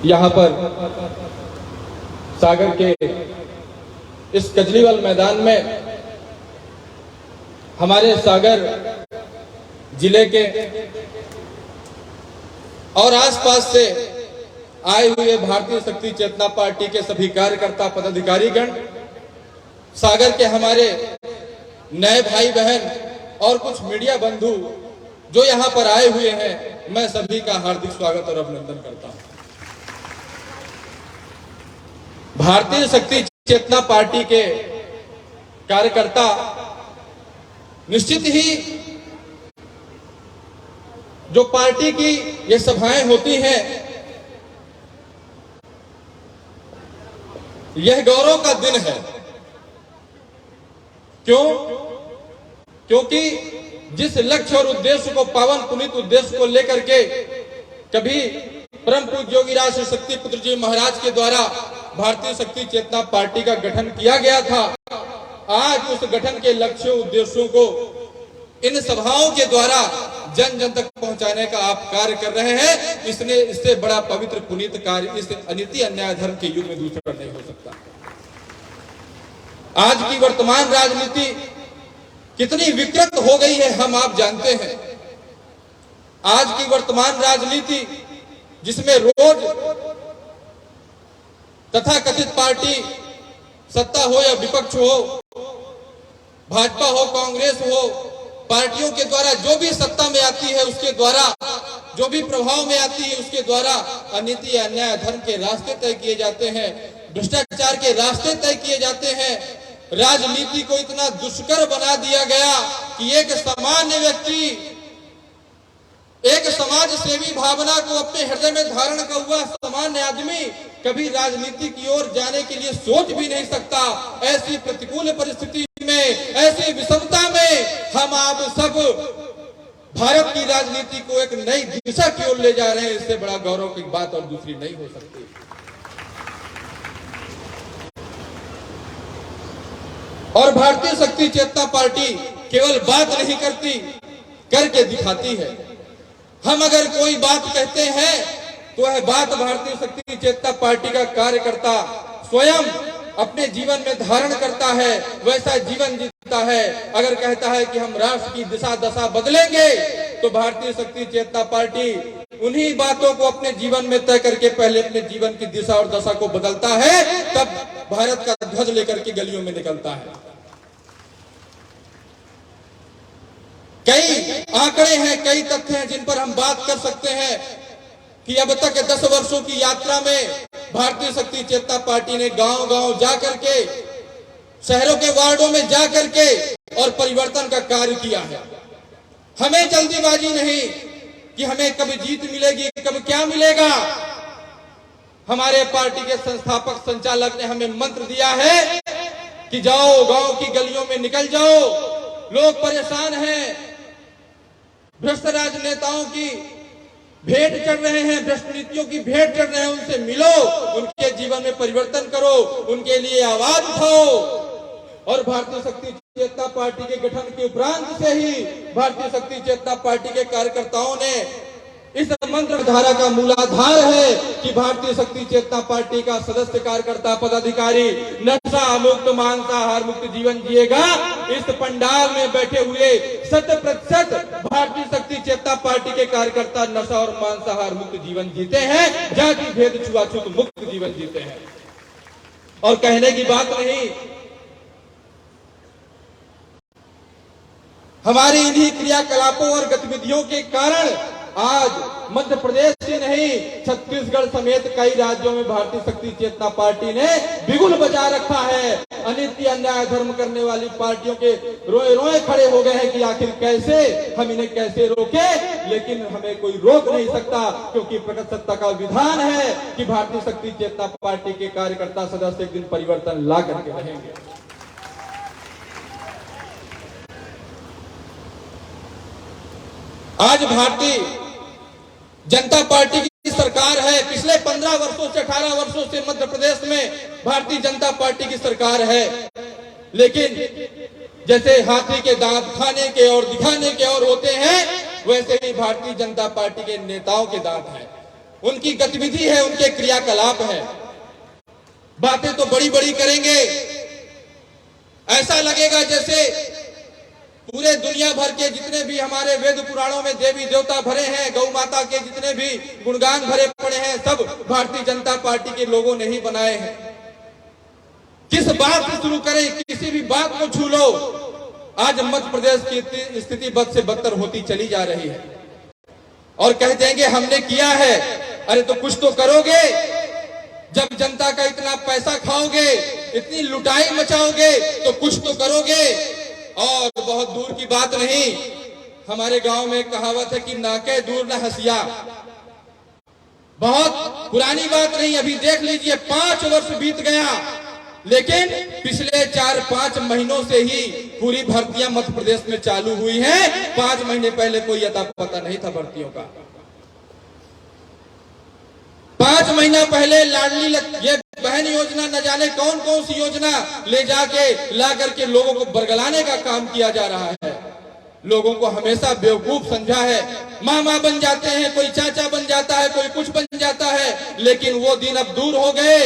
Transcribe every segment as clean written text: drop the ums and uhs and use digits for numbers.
यहाँ पर सागर के इस कजलीवाल मैदान में हमारे सागर जिले के और आसपास से आए हुए भारतीय शक्ति चेतना पार्टी के सभी कार्यकर्ता पदाधिकारीगण, सागर के हमारे नए भाई बहन और कुछ मीडिया बंधु जो यहाँ पर आए हुए हैं, मैं सभी का हार्दिक स्वागत और अभिनंदन करता हूं। भारतीय शक्ति चेतना पार्टी के कार्यकर्ता निश्चित ही जो पार्टी की ये सभाएं होती हैं, यह गौरव का दिन है। क्यों? क्योंकि जिस लक्ष्य और उद्देश्य को, पावन पुनीत उद्देश्य को लेकर के कभी परम पूज्य योगी राज श्री शक्ति पुत्र जी महाराज के द्वारा भारतीय शक्ति चेतना पार्टी का गठन किया गया था, आज उस गठन के लक्ष्यों उद्देश्यों को इन सभाओं के द्वारा जन जन तक पहुंचाने का आप कार्य कर रहे हैं। इससे बड़ा पवित्र पुनीत कार्य इस अनीति अन्याय धर्म के युग में दूसरा नहीं हो सकता। आज की वर्तमान राजनीति कितनी विकृत हो गई है हम आप जानते हैं। आज की वर्तमान राजनीति जिसमें रोज तथा कथित पार्टी सत्ता हो या विपक्ष हो, भाजपा हो कांग्रेस हो, पार्टियों के द्वारा जो भी सत्ता में आती है उसके द्वारा, जो भी प्रभाव में आती है उसके द्वारा अनीति अन्याय धर्म के रास्ते तय किए जाते हैं, भ्रष्टाचार के रास्ते तय किए जाते हैं। राजनीति को इतना दुष्कर बना दिया गया कि एक सामान्य व्यक्ति, एक समाज सेवी भावना को अपने हृदय में धारण कर हुआ सामान्य आदमी कभी राजनीति की ओर जाने के लिए सोच भी नहीं सकता। ऐसी प्रतिकूल परिस्थिति में, ऐसी विषमता में हम आप सब भारत की राजनीति को एक नई दिशा की ओर ले जा रहे हैं। इससे बड़ा गौरव की बात और दूसरी नहीं हो सकती। और भारतीय शक्ति चेतना पार्टी केवल बात नहीं करती, करके दिखाती है। हम अगर कोई बात कहते हैं तो वह बात भारतीय शक्ति चेतना पार्टी का कार्यकर्ता स्वयं अपने जीवन में धारण करता है, वैसा जीवन जीता है। अगर कहता है कि हम राष्ट्र की दिशा दशा बदलेंगे तो भारतीय शक्ति चेतना पार्टी उन्हीं बातों को अपने जीवन में तय करके पहले अपने जीवन की दिशा और दशा को बदलता है, तब भारत का ध्वज लेकर के गलियों में निकलता है। कई आंकड़े हैं, कई तथ्य हैं जिन पर हम बात कर सकते हैं कि अब तक 10 वर्षों की यात्रा में भारतीय शक्ति चेतना पार्टी ने गांव-गांव जाकर के, शहरों के वार्डों में जाकर के और परिवर्तन का कार्य किया है। हमें जल्दीबाजी नहीं कि हमें कब जीत मिलेगी, कब क्या मिलेगा। हमारे पार्टी के संस्थापक संचालक ने हमें मंत्र दिया है कि जाओ, गांव की गलियों में निकल जाओ, लोग परेशान हैं, भ्रष्ट राजनेताओं की भेंट चढ़ रहे हैं, भ्रष्ट नीतियों की भेंट चढ़ रहे हैं, उनसे मिलो, उनके जीवन में परिवर्तन करो, उनके लिए आवाज उठाओ। और भारतीय शक्ति चेतना पार्टी के गठन के उपरांत से ही भारतीय शक्ति चेतना पार्टी के कार्यकर्ताओं ने इस मंत्र धारा का मूलाधार है कि भारतीय शक्ति चेतना पार्टी का सदस्य कार्यकर्ता पदाधिकारी नशा मुक्त मांसाहार मुक्त जीवन जिएगा। इस पंडाल में बैठे हुए 100% भारतीय शक्ति चेतना पार्टी के कार्यकर्ता नशा और मांसाहार मुक्त जीवन जीते हैं, जाति भेद छुआछूत मुक्त जीवन जीते हैं। और कहने की बात नहीं, हमारी इन्हीं क्रियाकलापों और गतिविधियों के कारण आज मध्य प्रदेश ही नहीं, छत्तीसगढ़ समेत कई राज्यों में भारतीय शक्ति चेतना पार्टी ने बिगुल बजा रखा है। अनीति अन्याय धर्म करने वाली पार्टियों के रोए रोए खड़े हो गए हैं कि आखिर कैसे हम इन्हें कैसे रोके, लेकिन हमें कोई रोक नहीं सकता, क्योंकि प्रकट सत्ता का विधान है कि भारतीय शक्ति चेतना पार्टी के कार्यकर्ता सदस्य एक दिन परिवर्तन ला करके रहेंगे। आज भारतीय जनता पार्टी की सरकार है। पिछले 15 वर्षों से 18 वर्षों से मध्य प्रदेश में भारतीय जनता पार्टी की सरकार है, लेकिन जैसे हाथी के दांत खाने के और दिखाने के और होते हैं, वैसे ही भारतीय जनता पार्टी के नेताओं के दांत हैं। उनकी गतिविधि है, उनके क्रियाकलाप है। बातें तो बड़ी बड़ी करेंगे, ऐसा लगेगा जैसे पूरे दुनिया भर के जितने भी हमारे वेद पुराणों में देवी देवता भरे हैं, गौ माता के जितने भी गुणगान भरे पड़े हैं, सब भारतीय जनता पार्टी के लोगों ने ही बनाए हैं। किस बात से शुरू करें, किसी भी बात को छू लो, आज मध्य प्रदेश की स्थिति बद से बदतर होती चली जा रही है। और कह देंगे हमने किया है, अरे तो कुछ तो करोगे। जब जनता का इतना पैसा खाओगे, इतनी लुटाई मचाओगे, तो कुछ तो करोगे। और बहुत दूर की बात नहीं, हमारे गांव में एक कहावत है कि नाके दूर न हंसिया। बहुत पुरानी बात नहीं, अभी देख लीजिए 5 वर्ष बीत गया, लेकिन पिछले 4-5 महीनों से ही पूरी भर्तियां मध्य प्रदेश में चालू हुई हैं। 5 महीने पहले कोई अता पता नहीं था भर्तियों का। 5 महीना पहले लाडली ये बहन योजना, न जाने कौन कौन सी योजना ले जाके ला करके लोगों को बरगलाने का काम किया जा रहा है। लोगों को हमेशा बेवकूफ समझा है। मामा बन जाते हैं, कोई चाचा बन जाता है, कोई कुछ बन जाता है, लेकिन वो दिन अब दूर हो गए।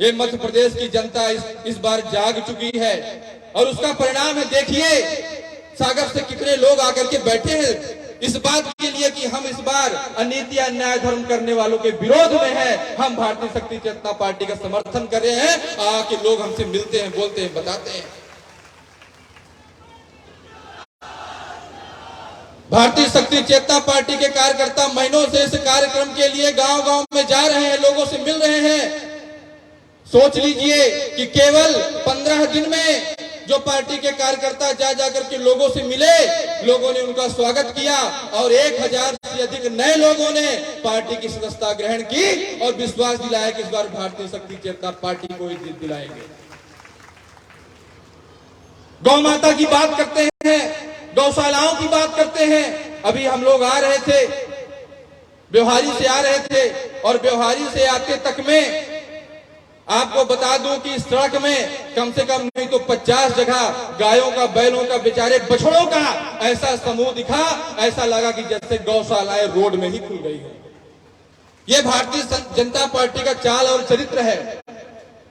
ये मध्य प्रदेश की जनता इस बार जाग चुकी है और उसका परिणाम है। देखिए सागर से कितने लोग आकर के बैठे हैं इस बात के लिए कि हम इस बार अनीति अन्याय धर्म करने वालों के विरोध में हैं। हम भारतीय शक्ति चेतना पार्टी का समर्थन कर रहे हैं। आके लोग हमसे मिलते हैं, बोलते हैं, बताते हैं। भारतीय शक्ति चेतना पार्टी के कार्यकर्ता महीनों से इस कार्यक्रम के लिए गांव-गांव में जा रहे हैं, लोगों से मिल रहे हैं। सोच लीजिए कि केवल 15 दिन में जो पार्टी के कार्यकर्ता जा करके लोगों से मिले, लोगों ने उनका स्वागत किया और 1000 से अधिक नए लोगों ने पार्टी की सदस्यता ग्रहण की और विश्वास दिलाया कि इस बार भारतीय शक्ति चेतना पार्टी को ही जीत दिलाएंगे। गौ माता की बात करते हैं, गौशालाओं की बात करते हैं। अभी हम लोग आ रहे थे, व्यवहारी से आ रहे थे और व्यवहारी से आते तक में आपको बता दूं कि इस सड़क में कम से कम नहीं तो 50 जगह गायों का, बैलों का, बेचारे बछड़ों का ऐसा समूह दिखा, ऐसा लगा कि जैसे गौशालाएं रोड में ही खुल गई है। ये भारतीय जनता पार्टी का चाल और चरित्र है।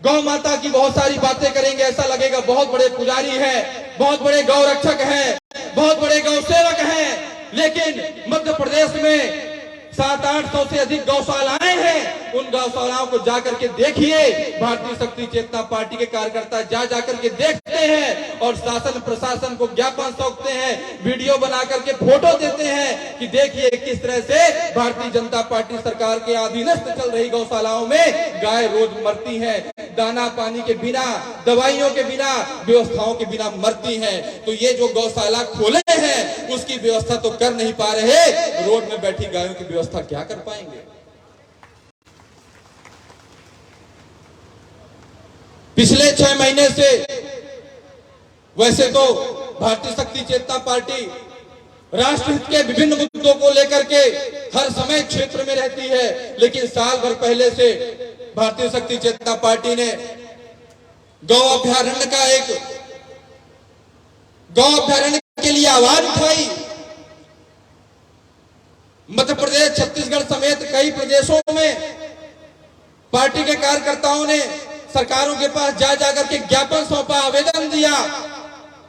गौ माता की बहुत सारी बातें करेंगे, ऐसा लगेगा बहुत बड़े पुजारी हैं, बहुत बड़े गौ रक्षक हैं, बहुत बड़े गौ सेवक हैं। लेकिन मध्य प्रदेश में 700-800 से अधिक गौशालाएं हैं। उन गौशालाओं को जाकर के देखिए। भारतीय शक्ति चेतना पार्टी के कार्यकर्ता जा करके देखते हैं और शासन प्रशासन को ज्ञापन सौंपते हैं, वीडियो बना करके फोटो देते हैं कि देखिए किस तरह से भारतीय जनता पार्टी सरकार के अधीनस्थ चल रही गौशालाओं में गाय रोज मरती है, दाना पानी के बिना, दवाइयों के बिना, व्यवस्थाओं के बिना मरती है। तो ये जो गौशाला खोले हैं उसकी व्यवस्था तो कर नहीं पा रहे, रोड में बैठी गायों की व्यवस्था क्या कर पाएंगे। पिछले 6 महीने से वैसे तो भारतीय शक्ति चेतना पार्टी राष्ट्रहित के विभिन्न मुद्दों को लेकर के हर समय क्षेत्र में रहती है, लेकिन साल भर पहले से भारतीय शक्ति चेतना पार्टी ने गौ अभ्यारण्य के लिए आवाज उठाई। मध्य प्रदेश, छत्तीसगढ़ समेत कई प्रदेशों में पार्टी के कार्यकर्ताओं ने सरकारों के पास जा करके ज्ञापन सौंपा, आवेदन दिया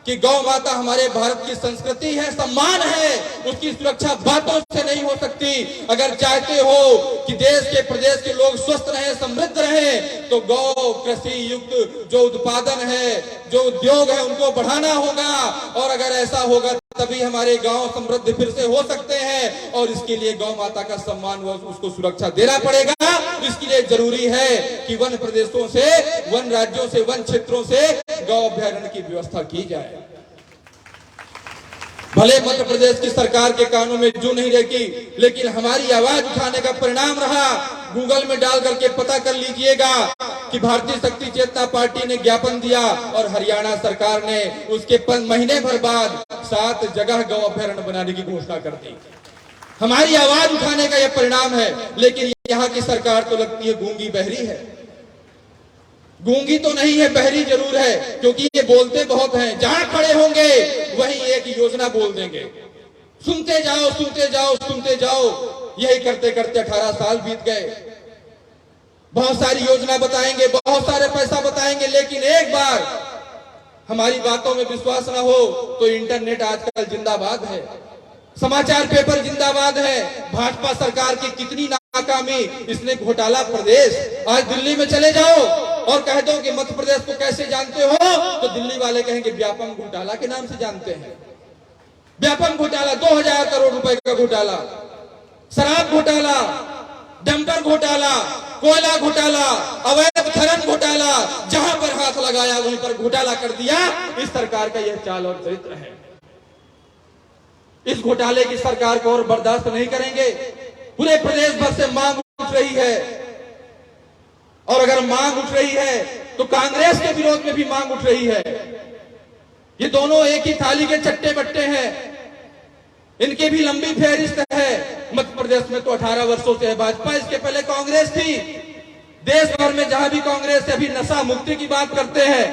कि गौ माता हमारे भारत की संस्कृति है, सम्मान है, उसकी सुरक्षा बातों से नहीं हो सकती। अगर चाहते हो कि देश के प्रदेश के लोग स्वस्थ रहें, समृद्ध रहें, तो गौ कृषि युक्त जो उत्पादन है, जो उद्योग है, उनको बढ़ाना होगा। और अगर ऐसा होगा तभी हमारे गांव समृद्ध फिर से हो सकते हैं। और इसके लिए गौ माता का सम्मान व उसको सुरक्षा देना पड़ेगा। इसके लिए जरूरी है कि वन प्रदेशों से, वन राज्यों से, वन क्षेत्रों से गौ अभ्यारण्य की व्यवस्था की जाए। भले मध्य प्रदेश की सरकार के कानों में जू नहीं रहती, लेकिन हमारी आवाज उठाने का परिणाम रहा। गूगल में डाल करके पता कर लीजिएगा कि भारतीय शक्ति चेतना पार्टी ने ज्ञापन दिया और हरियाणा सरकार ने उसके महीने भर बाद 7 जगह गौ अभ्यारण्य बनाने की घोषणा कर दी। हमारी आवाज उठाने का यह परिणाम है। लेकिन यहाँ की सरकार तो लगती है गूंगी बहरी है। गूंगी तो नहीं है, बहरी जरूर है, क्योंकि ये बोलते बहुत हैं। जहां खड़े होंगे वहीं एक योजना बोल देंगे, सुनते जाओ, सुनते जाओ, सुनते जाओ। यही करते करते 18 साल बीत गए। बहुत सारी योजना बताएंगे, बहुत सारे पैसा बताएंगे, लेकिन एक बार हमारी बातों में विश्वास ना हो तो इंटरनेट आजकल जिंदाबाद है, समाचार पेपर जिंदाबाद है। भाजपा सरकार की कितनी नाकामी, इसने घोटाला प्रदेश। आज दिल्ली में चले जाओ और कह दो कि मध्य प्रदेश को कैसे जानते हो, तो दिल्ली वाले कहेंगे व्यापम घोटाला के नाम से जानते हैं। व्यापम घोटाला, 2000 करोड़ रुपए का घोटाला, शराब घोटाला, डंपर घोटाला, कोयला घोटाला, अवैध खनन घोटाला, जहां पर हाथ लगाया वहीं पर घोटाला कर दिया। इस सरकार का यह चाल और चरित्र है। इस घोटाले की सरकार को और बर्दाश्त नहीं करेंगे। पूरे प्रदेश भर से मांग उठ रही है, और अगर मांग उठ रही है तो कांग्रेस के विरोध में भी मांग उठ रही है। ये दोनों एक ही थाली के चट्टे बट्टे हैं, इनकी भी लंबी फेहरिस्त है। मध्य प्रदेश में तो 18 वर्षों से है भाजपा, इसके पहले कांग्रेस थी। देश भर में जहां भी कांग्रेस है, अभी नशा मुक्ति की बात करते हैं।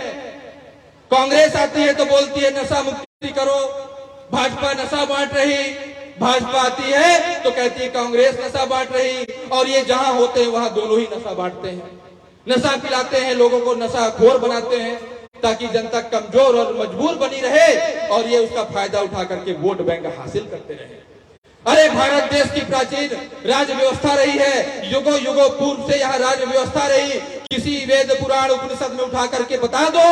कांग्रेस आती है तो बोलती है नशा मुक्ति करो, भाजपा नशा बांट रही। भाजपा आती है तो कहती है कांग्रेस नशा बांट रही, और ये जहां होते हैं वहां दोनों ही नशा बांटते हैं, नशा पिलाते हैं, लोगों को नशाखोर बनाते हैं, ताकि जनता कमजोर और मजबूर बनी रहे और ये उसका फायदा उठा करके वोट बैंक हासिल करते रहे। अरे भारत देश की प्राचीन राज व्यवस्था रही है, युगों युगों पूर्व से यहाँ राज व्यवस्था रही। किसी वेद पुराण उपनिषद में उठा करके बता दो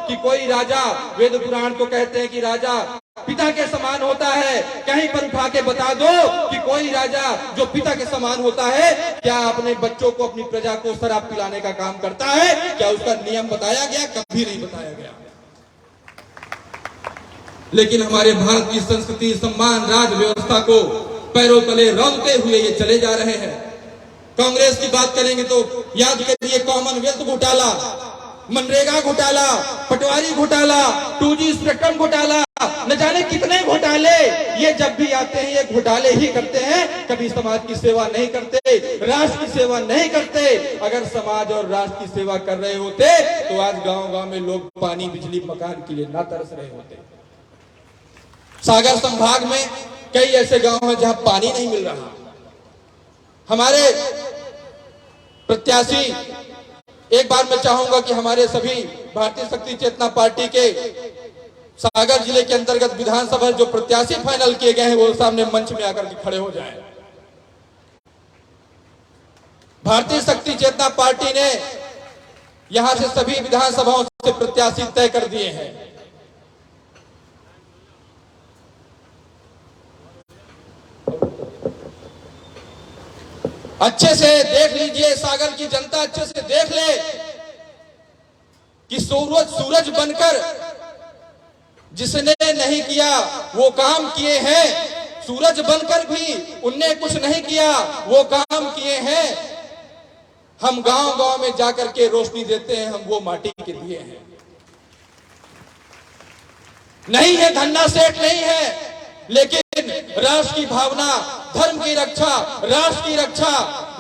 कि कोई राजा, वेद पुराण तो कहते हैं कि राजा पिता के समान होता है, कहीं पर उठा के बता दो कि कोई राजा जो पिता के समान होता है, क्या अपने बच्चों को, अपनी प्रजा को शराब पिलाने का काम करता है? क्या उसका नियम बताया गया? कभी नहीं बताया गया। लेकिन हमारे भारत की संस्कृति, सम्मान, राज व्यवस्था को पैरों तले रौंदते हुए ये चले जा रहे हैं। कांग्रेस की बात करेंगे तो याद करिए कॉमनवेल्थ घोटाला, मनरेगा घोटाला, पटवारी घोटाला, 2G स्पेक्ट्रम घोटाला, न जाने कितने घोटाले। ये जब भी आते हैं ये घोटाले ही करते हैं, कभी समाज की सेवा नहीं करते, राष्ट्र की सेवा नहीं करते। अगर समाज और राष्ट्र की सेवा कर रहे होते तो आज गांव-गांव में लोग पानी, बिजली, मकान के लिए ना तरस रहे होते। सागर संभाग में कई ऐसे गांव हैं जहां पानी नहीं मिल रहा। हमारे प्रत्याशी, एक बार मैं चाहूंगा कि हमारे सभी भारतीय शक्ति चेतना पार्टी के सागर जिले के अंतर्गत विधानसभा जो प्रत्याशी फाइनल किए गए हैं वो सामने मंच में आकर के खड़े हो जाएं। भारतीय शक्ति चेतना पार्टी ने यहां से सभी विधानसभाओं से प्रत्याशी तय कर दिए हैं। अच्छे से देख लीजिए, सागर की जनता अच्छे से देख ले कि सूरज बनकर जिसने नहीं किया वो काम किए हैं, सूरज बनकर भी उनने कुछ नहीं किया वो काम किए हैं। हम गांव-गांव में जाकर के रोशनी देते हैं, हम वो माटी के दिए हैं। नहीं है धन्ना सेठ नहीं है, लेकिन राष्ट्र की भावना, धर्म की रक्षा, राष्ट्र की रक्षा,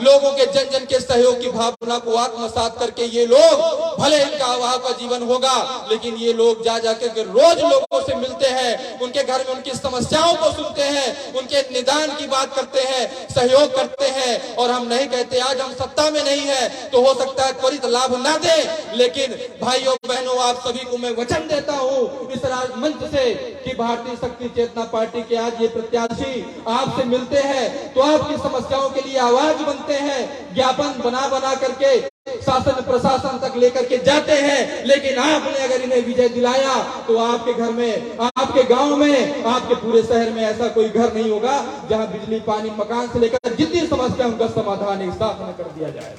लोगों के जन जन के सहयोग की भावना को आत्मसात करके ये लोग, भले इनका अभाव का जीवन होगा, लेकिन ये लोग जा जाकर के रोज लोगों से मिलते हैं, उनके घर में उनकी समस्याओं को सुनते हैं, उनके निदान की बात करते हैं, सहयोग करते हैं। और हम नहीं कहते आज हम सत्ता में नहीं है तो हो सकता है त्वरित लाभ ना दे, लेकिन भाइयों बहनों आप सभी को मैं वचन देता हूं इस मंच से कि भारतीय शक्ति चेतना पार्टी के आज ये प्रत्याशी आपसे मिलते हैं तो आपकी समस्याओं के लिए आवाज बनते हैं, ज्ञापन बना बना करके शासन प्रशासन तक लेकर के जाते हैं। लेकिन आपने अगर इन्हें विजय दिलाया तो आपके घर में, आपके गांव में, आपके पूरे शहर में ऐसा कोई घर नहीं होगा जहां बिजली, पानी, मकान से लेकर जितनी समस्या उनका समाधान एक साथ में कर दिया जाए।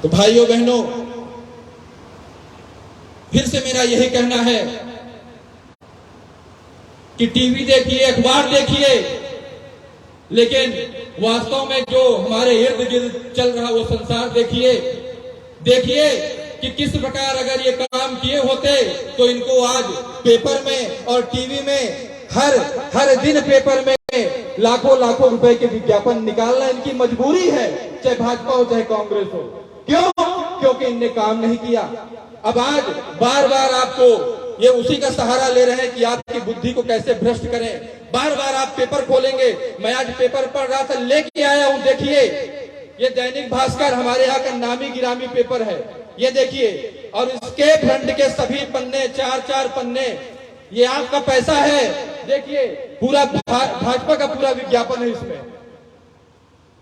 तो भाइयों बहनों, फिर से मेरा यही कहना है कि टीवी देखिए, अखबार देखिए, लेकिन वास्तव में जो हमारे इर्द गिर्द चल रहा वो संसार देखिए। देखिए कि किस प्रकार अगर ये काम किए होते तो इनको आज पेपर में और टीवी में हर दिन पेपर में लाखों लाखों रुपए के विज्ञापन निकालना इनकी मजबूरी है, चाहे भाजपा हो चाहे कांग्रेस हो। क्यों? क्योंकि इनने काम नहीं किया। अब आज बार बार आपको ये उसी का सहारा ले रहे हैं कि आपकी बुद्धि को कैसे भ्रष्ट करें। बार बार आप पेपर खोलेंगे। मैं आज पेपर पढ़ रहा था, लेके आया हूं, देखिए ये दैनिक भास्कर हमारे यहाँ का नामी गिरामी पेपर है, ये देखिए। और इसके फ्रंट के सभी पन्ने, 4-4 पन्ने, ये आपका पैसा है। देखिए पूरा भाजपा का पूरा विज्ञापन है इसमें।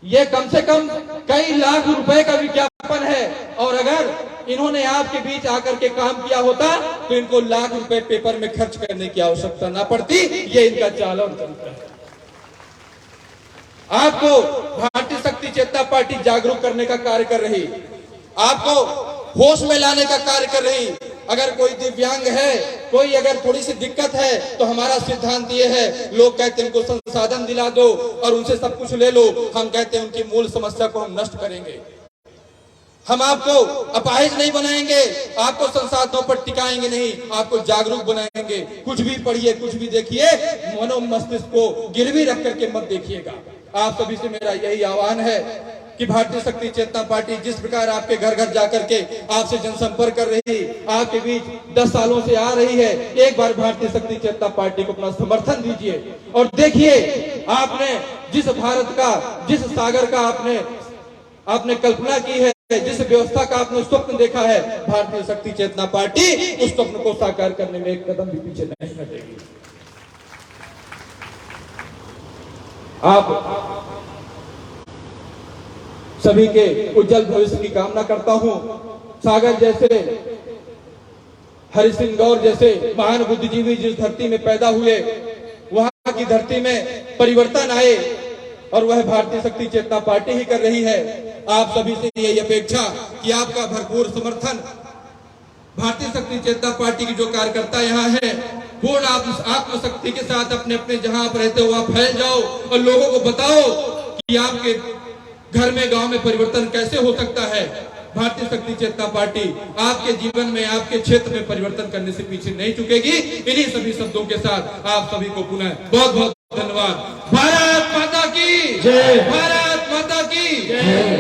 ये कम से कम कई लाख रुपए का विज्ञापन है। और अगर इन्होंने आपके बीच आकर के काम किया होता तो इनको लाख रुपए पेपर में खर्च करने की आवश्यकता ना पड़ती। ये इनका चाल और तरीका है। आपको भारतीय शक्ति चेतना पार्टी जागरूक करने का कार्य कर रही, आपको होश में लाने का कार्य कर रही। अगर कोई दिव्यांग है, कोई अगर थोड़ी सी दिक्कत है, तो हमारा सिद्धांत ये है, लोग कहते हैं उनको संसाधन दिला दो और उनसे सब कुछ ले लो। हम कहते हैं उनकी मूल समस्या को हम नष्ट करेंगे। हम आपको अपाहिज नहीं बनाएंगे, आपको संसाधनों पर टिकाएंगे नहीं, आपको जागरूक बनाएंगे। कुछ भी पढ़िए, कुछ भी देखिए, मनो मस्तिष्क को गिरवी रख करके मत देखिएगा। आप सभी से मेरा यही आह्वान है कि भारतीय शक्ति चेतना पार्टी जिस प्रकार आपके घर घर जाकर के आपसे जनसंपर्क कर रही, आपके बीच 10 सालों से आ रही है, एक बार भारतीय शक्ति चेतना पार्टी को अपना समर्थन दीजिए और देखिए आपने जिस भारत का, जिस सागर का आपने कल्पना की है, जिस व्यवस्था का आपने स्वप्न देखा है, भारतीय शक्ति चेतना पार्टी उस स्वप्न को साकार करने में एक कदम भी पीछे नहीं हटेगी। आप सभी के उज्जवल भविष्य की कामना करता हूं। सागर जैसे, हरि सिंह गौर जैसे महान बुद्धिजीवी जिस धरती में पैदा हुए, वहां की धरती में परिवर्तन आए और वह भारतीय शक्ति चेतना पार्टी ही कर रही है। आप सभी से यही अपेक्षा कि आपका भरपूर समर्थन भारतीय शक्ति चेतना पार्टी की जो कार्यकर्ता यहाँ है, पूर्ण आत्मशक्ति के साथ अपने अपने जहां आप रहते हो वहां फैल जाओ और लोगों को बताओ कि आपके घर में, गांव में परिवर्तन कैसे हो सकता है। भारतीय शक्ति चेतना पार्टी आपके जीवन में, आपके क्षेत्र में परिवर्तन करने से पीछे नहीं चुकेगी। इन्हीं सभी शब्दों के साथ आप सभी को पुनः बहुत बहुत धन्यवाद। भारत माता की जय, भारत माता की जय।